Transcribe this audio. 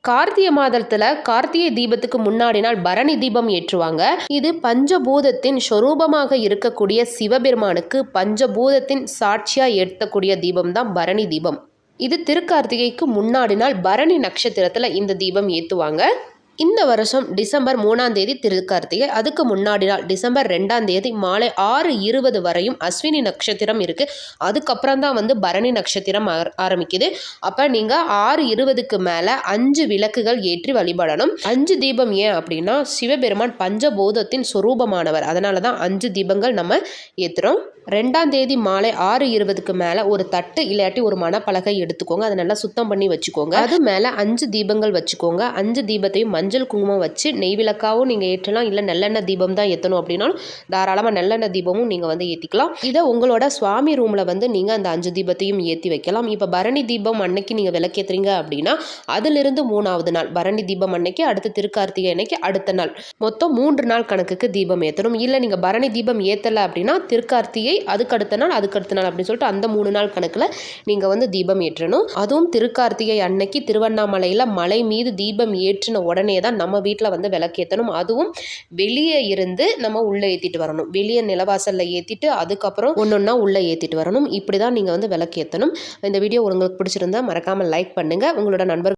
கார்த்திகை மாதத்துல கார்த்திகை தீபத்துக்கு முன்னாடி நாள் பரணி தீபம் ஏற்றுவாங்க. இது பஞ்சபூதத்தின் சொரூபமாக இருக்கக்கூடிய சிவபெருமானுக்கு பஞ்சபூதத்தின் சாட்சியா ஏற்றக்கூடிய தீபம் தான் பரணி தீபம். இது திருக்கார்த்திகைக்கு முன்னாடி நாள் பரணி நட்சத்திரத்துல இந்த தீபம் ஏற்றுவாங்க. இந்த வருஷம் டிசம்பர் 3ஆம் தேதி திருக்கார்த்திகை, அதுக்கு முன்னாடி நாள் டிசம்பர் 2ஆம் தேதி மாலை 6:20 வரையும் அஸ்வினி நட்சத்திரம் இருக்குது. அதுக்கப்புறம் தான் பரணி நட்சத்திரம் ஆரம்பிக்குது. அப்போ நீங்கள் 6:20க்கு மேலே 5 விளக்குகள் ஏற்றி வழிபடணும். 5 தீபம் ஏன் அப்படின்னா சிவபெருமான் பஞ்சபூதத்தின் சொரூபமானவர், அதனால தான் 5 தீபங்கள் நம்ம ஏற்றுறோம். 2ஆம் தேதி மாலை 6:20க்கு மேலே ஒரு தட்டு இல்லாட்டி ஒரு மணப்பலகை எடுத்துக்கோங்க. அதை நல்லா சுத்தம் பண்ணி வச்சுக்கோங்க. அது மேலே 5 தீபங்கள் வச்சுக்கோங்க. 5 தீபத்தையும் மஞ்சள் குங்குமம் வச்சு நெய் விளக்காவும் நீங்கள் ஏற்றலாம். இல்லை நல்லெண்ணெய் தீபம் தான் ஏற்றணும் அப்படின்னாலும் தாராளமாக நல்லெண்ணெய் தீபமும் நீங்கள் ஏற்றிக்கலாம். இதை உங்களோட சுவாமி ரூமில் நீங்கள் அந்த 5 தீபத்தையும் ஏற்றி வைக்கலாம். இப்போ பரணி தீபம் அன்னைக்கு நீங்கள் விளக்கேற்றுறீங்க அப்படின்னா அதிலிருந்து 3ஆவது நாள் பரணி தீபம் அன்னைக்கு, அடுத்து திருக்கார்த்திகை அன்னைக்கு, அடுத்த நாள் மொத்தம் 3 நாள் கணக்குக்கு தீபம் ஏற்றணும். இல்லை நீங்கள் பரணி தீபம் ஏற்றலை அப்படின்னா திருக்கார்த்திகை, அதுக்கு அடுத்த நாள் அப்படின்னு சொல்லிட்டு அந்த 3 நாள் கணக்கில் நீங்கள் தீபம் ஏற்றணும். அதுவும் திருக்கார்த்திகை அன்னைக்கு திருவண்ணாமலையில் மலை மீது தீபம் ஏற்றின உடனே தான் நம்ம வீட்டில் விளக்கேற்றணும். அதுவும் வெளியே இருந்து நம்ம உள்ளே ஏற்றிட்டு வரணும். வெளியே நிலவாசலில் ஏற்றிட்டு அதுக்கப்புறம் ஒன்றொன்னா உள்ளே ஏற்றிட்டு வரணும். இப்படி தான் நீங்கள் விளக்கேற்றணும். இந்த வீடியோ உங்களுக்கு பிடிச்சிருந்தா மறக்காமல் லைக் பண்ணுங்கள். உங்களோட நண்பர்கள்